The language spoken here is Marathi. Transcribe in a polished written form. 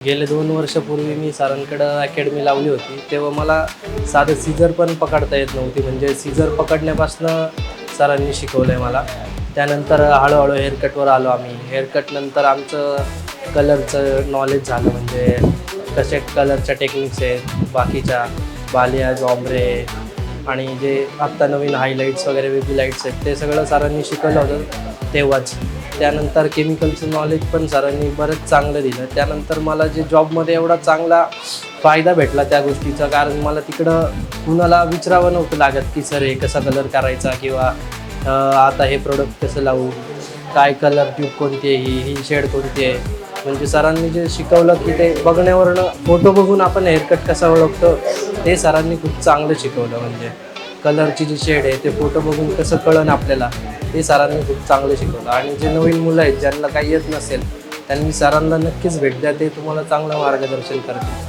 गेले 2 वर्षापूर्वी मी सरांकडं अकॅडमी लावली होती. तेव्हा मला साधं सीझर पण पकडता येत नव्हती. म्हणजे सीझर पकडण्यापासनं सरांनी शिकवलं आहे मला. त्यानंतर हळूहळू हेअरकटवर आलो आम्ही. हेअरकटनंतर आमचं कलरचं नॉलेज झालं. म्हणजे कसे कलरच्या टेक्निक्स आहेत, बाकीच्या बालियाज, ऑम्ब्रे आणि जे आत्ता नवीन हायलाईट्स वगैरे बेबी लाईट्स आहेत, ते सगळं सरांनी शिकवलं होतं तेव्हाच. त्यानंतर केमिकलचं नॉलेज पण सरांनी बरंच चांगलं दिलं. त्यानंतर मला जे जॉबमध्ये एवढा चांगला फायदा भेटला त्या गोष्टीचा, कारण मला तिकडं कुणाला विचारावं नव्हतं लागत की सर हे कसा कलर करायचा, किंवा आता हे प्रोडक्ट कसं लावू, काय कलर ट्यूब कोणती आहे, ही शेड कोणती आहे. म्हणजे सरांनी जे शिकवलं की ते बघण्यावरनं, फोटो बघून आपण हेअरकट कसा ओळखतो, ते सरांनी खूप चांगलं शिकवलं. म्हणजे कलरची जी शेड आहे ते फोटो बघून कसं कळन आपल्याला, ते सरांनी खूप चांगलं शिकवलं. आणि जे नवीन मुलं आहेत ज्यांना काही येत नसेल, त्यांनी सरांना नक्कीच भेट द्या. ते तुम्हाला चांगलं मार्गदर्शन करतील.